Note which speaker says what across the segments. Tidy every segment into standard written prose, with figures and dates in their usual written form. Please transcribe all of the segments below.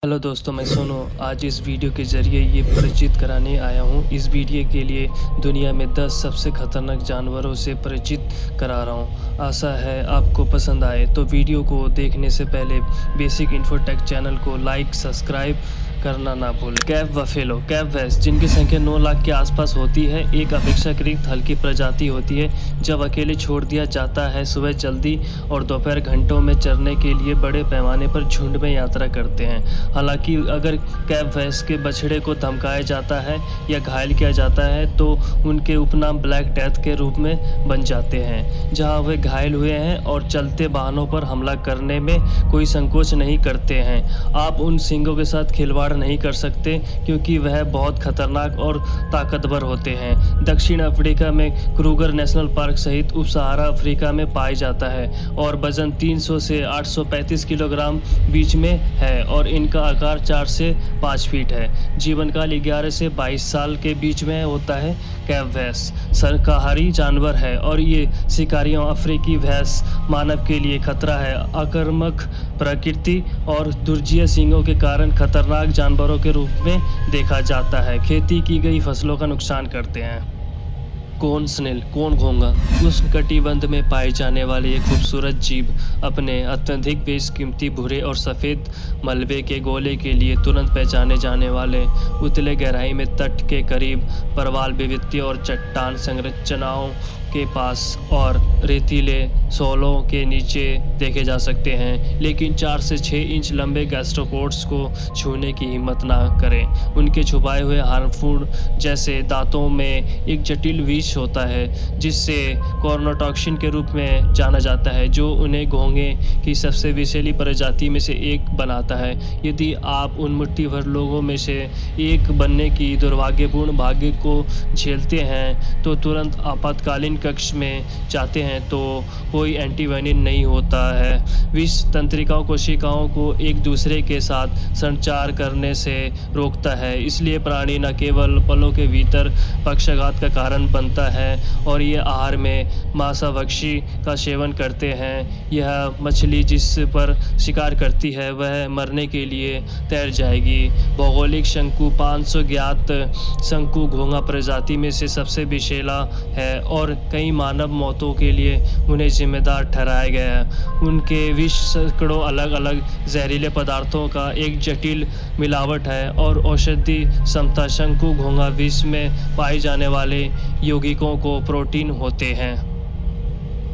Speaker 1: Hello दोस्तों, मैं सोनू। आज इस वीडियो के ज़रिए ये परिचित कराने आया हूँ। इस वीडियो के लिए दुनिया में 10 सबसे खतरनाक जानवरों से परिचित करा रहा हूँ। आशा है आपको पसंद आए। तो वीडियो को देखने से पहले बेसिक इन्फोटेक चैनल को लाइक सब्सक्राइब करना ना भूलें। कैफ बफेलो, कैफ भैंस, जिनकी संख्या 9 लाख के आसपास होती है, एक अपेक्षाकृत हल्की प्रजाति होती है। जब अकेले छोड़ दिया जाता है, सुबह जल्दी और दोपहर घंटों में चरने के लिए बड़े पैमाने पर झुंड में यात्रा करते हैं। हालांकि अगर कैफ भैंस के बछड़े को धमकाया जाता है या घायल किया जाता है तो उनके उपनाम ब्लैक डेथ के रूप में बन जाते हैं। जहां वे घायल हुए हैं और चलते वाहनों पर हमला करने में कोई संकोच नहीं करते हैं। आप उन सींगों के साथ खिलवाड़ नहीं कर सकते क्योंकि वह बहुत खतरनाक और ताकतवर होते हैं। दक्षिण अफ्रीका में क्रूगर नेशनल पार्क सहित उप सहारा अफ्रीका में पाया जाता है और वजन 300 से 835 किलोग्राम बीच में है और इनका आकार 4 से 5 फीट है। जीवन काल 11 से 22 साल के बीच में होता है। कैफ भैंस शाकाहारी जानवर है और ये शिकारियों अफ्रीकी भैंस मानव के लिए खतरा है। आक्रामक प्रकृति और दुर्जय सींगों के कारण खतरनाक जानवरों के रूप में देखा जाता है। खेती की गई फसलों का नुकसान करते हैं। कोन स्नेल, कोन घोंगा, उष्णकटिबंध में पाए जाने वाले ये खूबसूरत जीव अपने अत्यधिक बेशकीमती भूरे और सफ़ेद मलबे के गोले के लिए तुरंत पहचाने जाने वाले उतले गहराई में तट के करीब प्रवाल विविधता और चट्टान संरचनाओं के पास और रेतीले सोलों के नीचे देखे जा सकते हैं, लेकिन 4 से 6 इंच लंबे गैस्ट्रोपोड्स को छूने की हिम्मत ना करें। उनके छुपाए हुए हार्मफुल जैसे दांतों में एक जटिल विष होता है जिससे कॉर्नोटॉक्सिन के रूप में जाना जाता है, जो उन्हें घोंगे की सबसे विषैली प्रजाति में से एक बनाता है। यदि आप उन मुट्ठी भर लोगों में से एक बनने की दुर्भाग्यपूर्ण भाग्य को झेलते हैं तो तुरंत आपातकालीन कक्ष में जाते हैं तो कोई एंटीवेनिन नहीं होता है। विष तंत्रिकाओं कोशिकाओं को एक दूसरे के साथ संचार करने से रोकता है, इसलिए प्राणी न केवल पलों के भीतर पक्षाघात का कारण बनता है और ये आहार में मांसाभक्षी का सेवन करते हैं। यह मछली जिस पर शिकार करती है वह मरने के लिए तैर जाएगी। भौगोलिक शंकु 500 ज्ञात शंकु घोंगा प्रजाति में से सबसे विषैला है और कई मानव मौतों के लिए उन्हें जिम्मेदार ठहराया गया है। उनके विष सैकड़ों अलग अलग जहरीले पदार्थों का एक जटिल मिलावट है और औषधि क्षमता शंकु घोंगा विष में पाए जाने वाले यौगिकों को प्रोटीन होते हैं।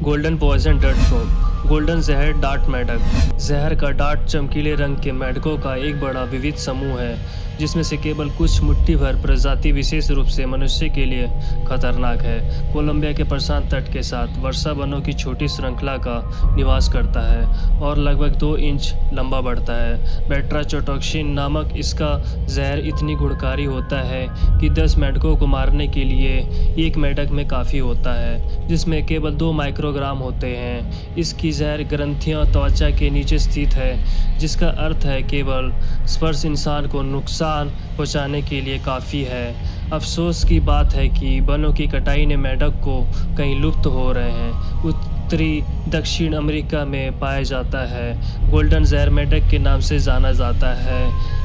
Speaker 1: Golden poison dart frog, golden जहर डार्ट मेंढक। जहर का डार्ट चमकीले रंग के मेंढकों का एक बड़ा विविध समूह है जिसमें से केवल कुछ मुट्ठी भर प्रजाति विशेष रूप से मनुष्य के लिए खतरनाक है। कोलंबिया के प्रशांत तट के साथ वर्षा वनों की छोटी श्रृंखला का निवास करता है और लगभग 2 इंच लंबा बढ़ता है। बेट्राचोटॉक्सिन नामक इसका जहर इतनी गुणकारी होता है कि 10 मेंढकों को मारने के लिए एक मेंढक में काफ़ी होता है, जिसमें केवल 2 माइक्रोग्राम होते हैं। इसकी जहर ग्रंथियां त्वचा के नीचे स्थित है, जिसका अर्थ है केवल स्पर्श इंसान को नुकसान पहुंचाने के लिए काफ़ी है। अफसोस की बात है कि वनों की कटाई ने मेंढक को कहीं लुप्त हो रहे हैं। उत्तरी दक्षिण अमेरिका में पाया जाता है। गोल्डन जहर मेंढक के नाम से जाना जाता है।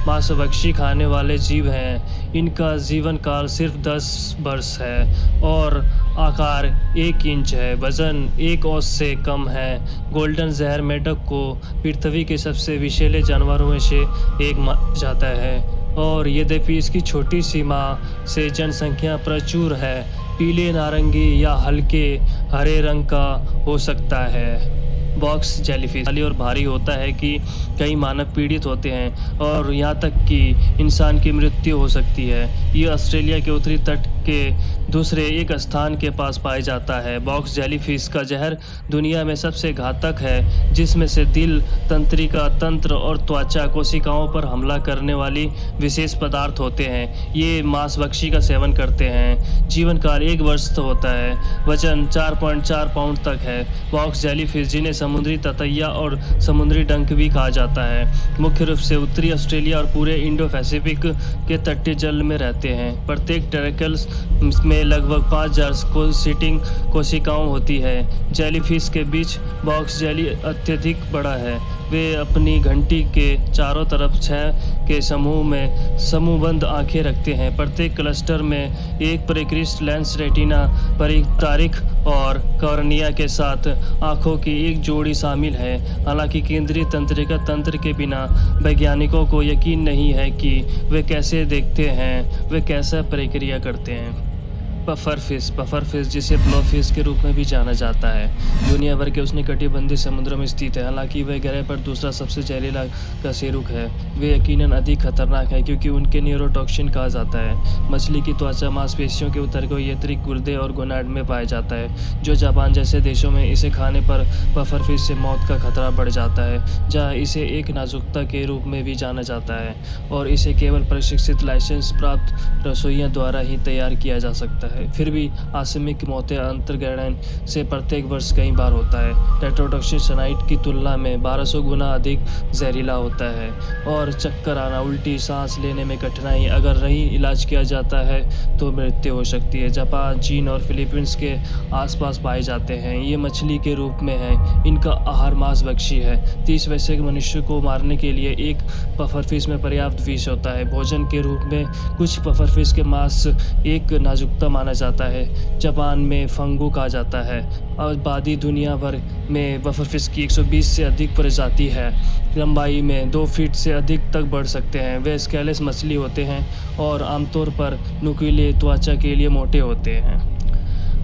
Speaker 1: मांसभक्षी खाने वाले जीव हैं। इनका जीवन काल सिर्फ 10 वर्ष है और आकार 1 इंच है। वजन 1 औंस से कम है। गोल्डन जहर मेंढक को पृथ्वी के सबसे विषैले जानवरों में से एक माना जाता है और यद्यपि इसकी छोटी सीमा से जनसंख्या प्रचुर है, पीले नारंगी या हल्के हरे रंग का हो सकता है। बॉक्स जेलीफिश और भारी होता है कि कई मानव पीड़ित होते हैं और यहाँ तक कि इंसान की मृत्यु हो सकती है। ये ऑस्ट्रेलिया के उत्तरी तट के दूसरे एक स्थान के पास पाया जाता है। बॉक्स जेलीफिश का जहर दुनिया में सबसे घातक है, जिसमें से दिल, तंत्रिका तंत्र और त्वचा कोशिकाओं पर हमला करने वाली विशेष पदार्थ होते हैं। ये मांसभक्षी का सेवन करते हैं। जीवन काल 1 वर्ष होता है। वजन 4.4 पाउंड तक है। बॉक्स जेलीफिश, जिन्हें समुद्री ततैया और समुद्री डंक भी कहा जाता है, मुख्य रूप से उत्तरी ऑस्ट्रेलिया और पूरे इंडो पैसिफिक के तटीय जल में रहते हैं। प्रत्येक टेरेकल्स में लगभग 5000 सीटिंग कोशिकाओं होती है। जेलीफिश के बीच बॉक्स जेली अत्यधिक बड़ा है। वे अपनी घंटी के चारों तरफ 6 के समूहबद्ध आँखें रखते हैं। प्रत्येक क्लस्टर में एक परिष्कृत लेंस रेटिना, परिपक्व और कॉर्निया के साथ आँखों की एक जोड़ी शामिल है। हालांकि केंद्रीय तंत्रिका तंत्र के बिना वैज्ञानिकों को यकीन नहीं है कि वे कैसे देखते हैं, वे कैसा प्रक्रिया करते हैं। पफरफिश जिसे ब्लोफिश के रूप में भी जाना जाता है, दुनिया भर के उष्णकटिबंधीय समुद्रों में स्थित है। हालांकि वह ग्रह पर दूसरा सबसे जहरीला कशेरुक है। वे यकीनन अधिक खतरनाक है क्योंकि उनके न्यूरोटॉक्सिन कहा जाता है। मछली की त्वचा मांसपेशियों के उत्तरकोयंत्री गुर्दे और गोनाड में पाया जाता है, जो जापान जैसे देशों में इसे खाने पर पफरफिश से मौत का खतरा बढ़ जाता है, जहाँ इसे एक नाजुकता के रूप में भी जाना जाता है और इसे केवल प्रशिक्षित लाइसेंस प्राप्त रसोइयों द्वारा ही तैयार किया जा सकता है। फिर भी आकस्मिक मौतें अंतर्ग्रहण से प्रत्येक वर्ष कई बार होता है। टेट्राटॉक्सिन साइनाइड की तुलना में 1200 गुना अधिक जहरीला होता है और चक्कर आना, उल्टी, सांस लेने में कठिनाई अगर नहीं इलाज किया जाता है तो मृत्यु हो सकती है। जापान, चीन और फिलीपींस के आसपास पाए जाते हैं। ये मछली के रूप में है। इनका आहार मांसभक्षी है। 30 वयस्क मनुष्य को मारने के लिए एक पफरफिश में पर्याप्त विष होता है। भोजन के रूप में कुछ पफरफिश के मांस एक नाजुकता माना जाता है। जापान में फंगू कहा जाता है। आबादी दुनिया भर में पफरफिश की 120 से अधिक प्रजाति है। लंबाई में 2 फीट से अधिक तक बढ़ सकते हैं। वे स्केलेस मछली होते हैं और आमतौर पर नुकीले त्वचा के लिए मोटे होते हैं।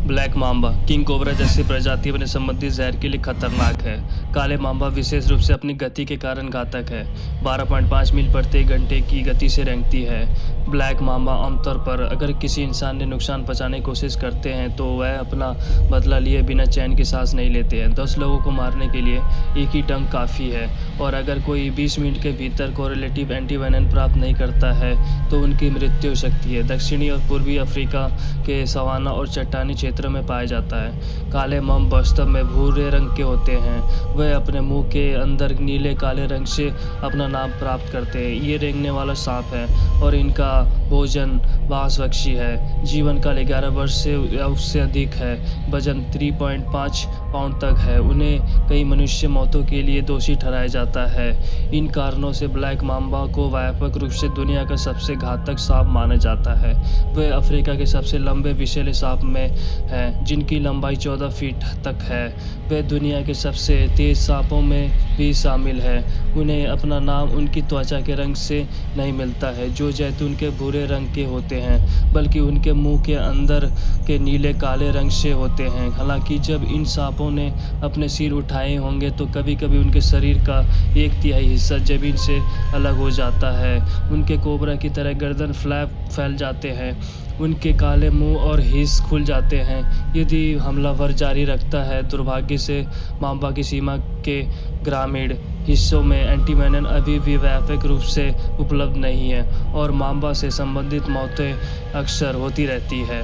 Speaker 1: ब्लैक मांबा किंग कोबरा जैसी प्रजाति अपने संबंधित जहर के लिए खतरनाक है। काले मांबा विशेष रूप से अपनी गति के कारण घातक है। 12.5 मील प्रति घंटे की गति से रेंगती है। ब्लैक मांबा आमतौर पर अगर किसी इंसान ने नुकसान पहुंचाने की कोशिश करते हैं तो वह अपना बदला लिए बिना चैन की सांस नहीं लेते हैं। 10 लोगों को मारने के लिए एक ही टंग काफ़ी है और अगर कोई 20 मिनट के भीतर कोरिलेटिव एंटीवेनम प्राप्त नहीं करता है तो उनकी मृत्यु हो सकती है। दक्षिणी और पूर्वी अफ्रीका के सवाना और चट्टानी क्षेत्रों में पाया जाता है। काले मांब वास्तव में भूरे रंग के होते हैं। वह अपने मुंह के अंदर नीले काले रंग से अपना नाम प्राप्त करते हैं। ये रेंगने वाला सांप है और इनका भोजन मांसभक्षी है। जीवन काल 11 वर्ष से या उससे अधिक है। वजन 3.5 पाउंड तक है। उन्हें कई मनुष्य मौतों के लिए दोषी ठहराया जाता है। इन कारणों से ब्लैक मांबा को व्यापक रूप से दुनिया का सबसे घातक सांप माना जाता है। वह अफ्रीका के सबसे लंबे विषैले सांप में है, जिनकी लंबाई 14 फीट तक है। वे दुनिया के सबसे तेज सांपों में भी शामिल है। उन्हें अपना नाम उनकी त्वचा के रंग से नहीं मिलता है, जो जैतून के भूरे रंग के होते हैं, बल्कि उनके मुंह के अंदर के नीले काले रंग से होते हैं। हालांकि जब इन सांपों ने अपने सिर उठाए होंगे तो कभी कभी उनके शरीर का 1/3 हिस्सा जमीन से अलग हो जाता है। उनके कोबरा की तरह गर्दन फ्लैप फैल जाते हैं। उनके काले मुंह और हिस्स खुल जाते हैं। यदि हमलावर जारी रखता है, दुर्भाग्य से मांबा की सीमा के ग्रामीण हिस्सों में एंटीवेनम अभी भी व्यापक रूप से उपलब्ध नहीं है और मांबा से संबंधित मौतें अक्सर होती रहती है।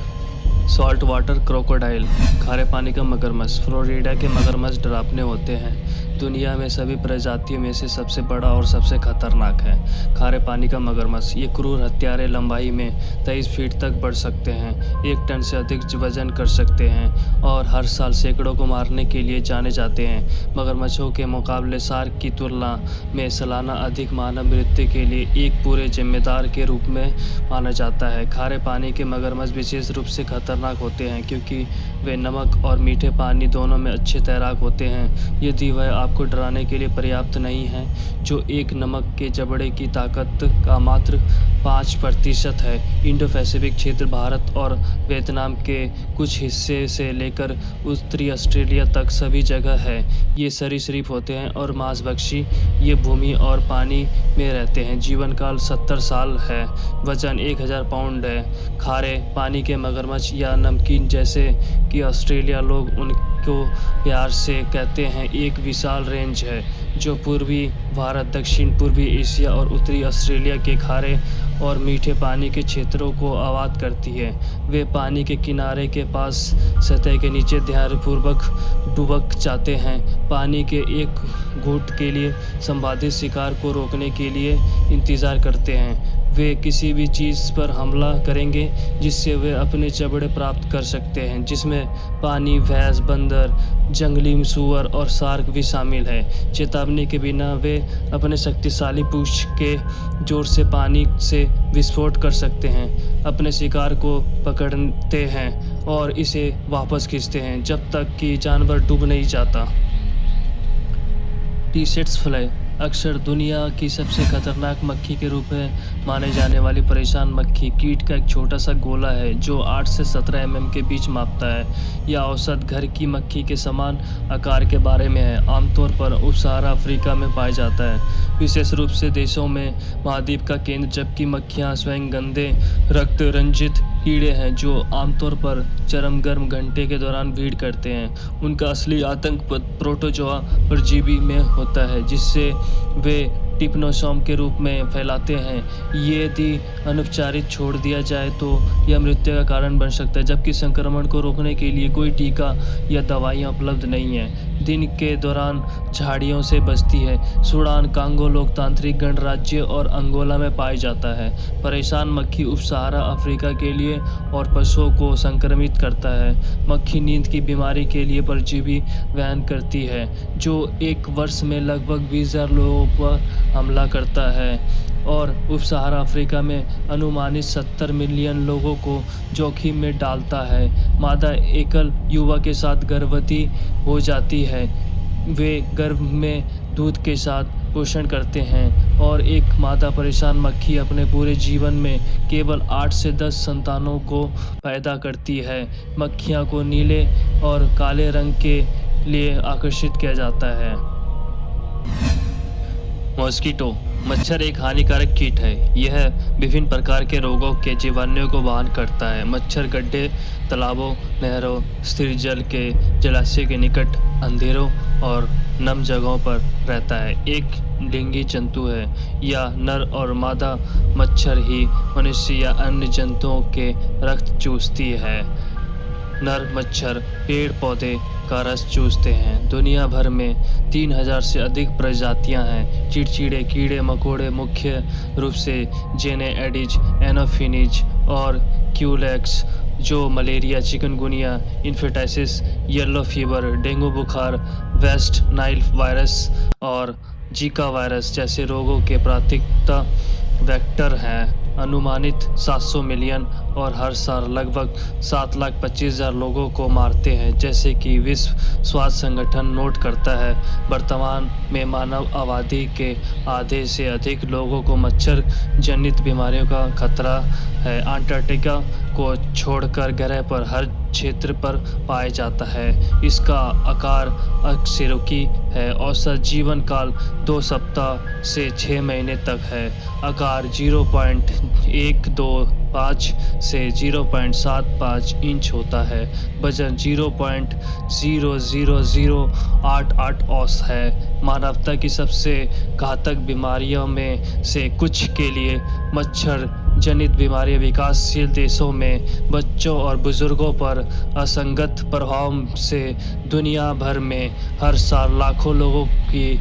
Speaker 1: सॉल्ट वाटर क्रोकोडाइल खारे पानी का मगरमच्छ। फ्लोरिडा के मगरमच्छ डरावने होते हैं। दुनिया में सभी प्रजातियों में से सबसे बड़ा और सबसे खतरनाक है खारे पानी का मगरमच्छ। ये क्रूर हत्यारे लंबाई में 23 फीट तक बढ़ सकते हैं, 1 टन से अधिक वजन कर सकते हैं और हर साल सैकड़ों को मारने के लिए जाने जाते हैं। मगरमच्छों के मुकाबले शार्क की तुलना में सालाना अधिक मानव मृत्यु के लिए एक पूरे जिम्मेदार के रूप में माना जाता है। खारे पानी के मगरमच्छ विशेष रूप से खतरनाक होते हैं क्योंकि वे नमक और मीठे पानी दोनों में अच्छे तैराक होते हैं। यदि वह आपको डराने के लिए पर्याप्त नहीं है, जो एक नमक के जबड़े की ताकत का मात्र 5% है। इंडो पैसिफिक क्षेत्र भारत और वियतनाम के कुछ हिस्से से लेकर उत्तरी ऑस्ट्रेलिया तक सभी जगह है। ये सरीसृप होते हैं और मांसभक्षी। ये भूमि और पानी में रहते हैं। जीवन काल 70 साल है। वजन 1000 पाउंड है। खारे पानी के मगरमच्छ या नमकीन जैसे कि ऑस्ट्रेलिया लोग उनको प्यार से कहते हैं, एक विशाल रेंज है जो पूर्वी भारत, दक्षिण पूर्वी एशिया और उत्तरी ऑस्ट्रेलिया के खारे और मीठे पानी के क्षेत्रों को आबाद करती है। वे पानी के किनारे के पास सतह के नीचे ध्यानपूर्वक डुबक जाते हैं, पानी के एक घूंट के लिए संभावित शिकार को रोकने के लिए इंतजार करते हैं। वे किसी भी चीज़ पर हमला करेंगे जिससे वे अपने जबड़े प्राप्त कर सकते हैं, जिसमें पानी, भैंस, बंदर, जंगली सूअर और शार्क भी शामिल है। चेतावनी के बिना वे अपने शक्तिशाली पूंछ के जोर से पानी से विस्फोट कर सकते हैं, अपने शिकार को पकड़ते हैं और इसे वापस खींचते हैं जब तक कि जानवर डूब नहीं जाता। टी-सेट्स फ्लाई अक्सर दुनिया की सबसे खतरनाक मक्खी के रूप में माने जाने वाली परेशान मक्खी कीट का एक छोटा सा गोला है जो 8 से 17 mm के बीच मापता है। यह औसत घर की मक्खी के समान आकार के बारे में है। आमतौर पर उप-सहारा अफ्रीका में पाया जाता है, विशेष रूप से देशों में महाद्वीप का केंद्र, जबकि मक्खियाँ स्वयं गंदे रक्त रंजित कीड़े हैं जो आमतौर पर चरम गर्म घंटे के दौरान भीड़ करते हैं। उनका असली आतंक प्रोटोजोआ परजीवी में होता है जिससे वे टिप्नोसोम के रूप में फैलाते हैं। यदि अनुपचारित छोड़ दिया जाए तो यह मृत्यु का कारण बन सकता है, जबकि संक्रमण को रोकने के लिए कोई टीका या दवाइयाँ उपलब्ध नहीं हैं। दिन के दौरान झाड़ियों से बचती है। सूडान, कांगो लोकतांत्रिक गणराज्य और अंगोला में पाया जाता है। परेशान मक्खी उप-सहारा अफ्रीका के लिए और पशुओं को संक्रमित करता है। मक्खी नींद की बीमारी के लिए परजीवी वहन करती है जो एक वर्ष में लगभग 20,000 लोगों पर हमला करता है और उप-सहारा अफ्रीका में अनुमानित 70 मिलियन लोगों को जोखिम में डालता है। मादा एकल युवा के साथ गर्भवती हो जाती है। वे गर्भ में दूध के साथ पोषण करते हैं और एक मादा परेशान मक्खी अपने पूरे जीवन में केवल 8 से 10 संतानों को पैदा करती है। मक्खियों को नीले और काले रंग के लिए आकर्षित किया जाता है। मॉस्किटो मच्छर एक हानिकारक कीट है। यह विभिन्न प्रकार के रोगों के जीवाणुओं को वहन करता है। मच्छर गड्ढे, तालाबों, नहरों, स्थिर जल के जलाशय के निकट, अंधेरों और नम जगहों पर रहता है। एक डिंगी जंतु है। यह नर और मादा मच्छर ही मनुष्य या अन्य जंतुओं के रक्त चूसती है। नर मच्छर पेड़ पौधे का रस चूसते हैं। दुनिया भर में 3000 से अधिक प्रजातियां हैं। चिड़चिड़े, कीड़े मकोड़े मुख्य रूप से जेने एडिज, एनोफिनिज और क्यूलेक्स जो मलेरिया, चिकनगुनिया, इन्फेक्टिस, येलो फीवर, डेंगू बुखार, वेस्ट नाइल वायरस और जीका वायरस जैसे रोगों के प्राथमिकता वेक्टर हैं। अनुमानित 700 मिलियन और हर साल लगभग 7,25,000 लोगों को मारते हैं। जैसे कि विश्व स्वास्थ्य संगठन नोट करता है, वर्तमान में मानव आबादी के आधे से अधिक लोगों को मच्छर जनित बीमारियों का खतरा है। अंटार्कटिका को छोड़कर ग्रह पर हर क्षेत्र पर पाया जाता है। इसका आकार अकशेरुकी है। औसत जीवन काल 2 सप्ताह से 6 महीने तक है। आकार 0.125 से 0.75 इंच होता है। वजन 0.00088 औंस है। मानवता की सबसे घातक बीमारियों में से कुछ के लिए मच्छर जनित बीमारियां विकासशील देशों में बच्चों और बुजुर्गों पर असंगत प्रभाव से दुनिया भर में हर साल लाखों लोगों की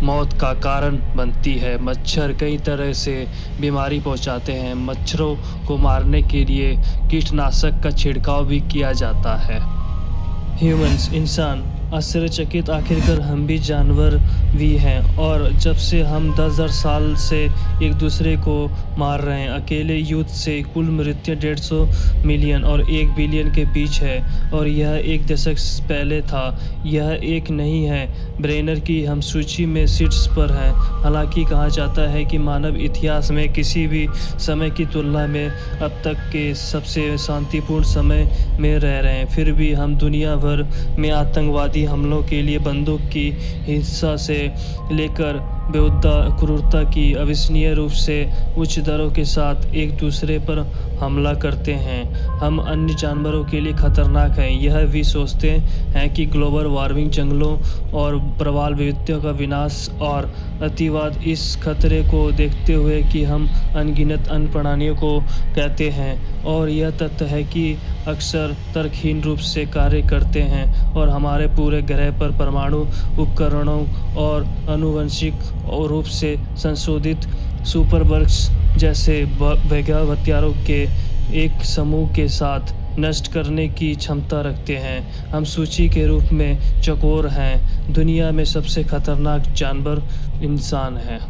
Speaker 1: मौत का कारण बनती है। मच्छर कई तरह से बीमारी पहुंचाते हैं। मच्छरों को मारने के लिए कीटनाशक का छिड़काव भी किया जाता है। ह्यूमंस इंसान आश्चर्यचकित, आखिरकार हम भी जानवर भी हैं और जब से हम 10,000 साल से एक दूसरे को मार रहे हैं। अकेले युद्ध से कुल मृत्यु 150 मिलियन और 1 बिलियन के बीच है और यह एक दशक पहले था। यह एक नहीं है। ब्रेनर की हम सूची में शीर्ष पर हैं। हालांकि कहा जाता है कि मानव इतिहास में किसी भी समय की तुलना में अब तक के सबसे शांतिपूर्ण समय में रह रहे हैं, फिर भी हम दुनिया भर में आतंकवादी हमलों के लिए बंदूक की हिंसा से लेकर बेहुदा क्रूरता की अविश्वसनीय रूप से उच्च दरों के साथ एक दूसरे पर हमला करते हैं। हम अन्य जानवरों के लिए खतरनाक हैं। यह भी सोचते हैं कि ग्लोबल वार्मिंग, जंगलों और प्रवाल विविधता का विनाश और अतिवाद इस खतरे को देखते हुए कि हम अनगिनत अन्य प्राणियों को कहते हैं और यह तथ्य है कि अक्सर तर्कहीन रूप से कार्य करते हैं और हमारे पूरे ग्रह पर परमाणु उपकरणों और आनुवंशिक रूप से संशोधित सुपर बग्स जैसे वैज्ञानिक हथियारों के एक समूह के साथ नष्ट करने की क्षमता रखते हैं। हम सूची के रूप में चौकोर हैं। दुनिया में सबसे खतरनाक जानवर इंसान है।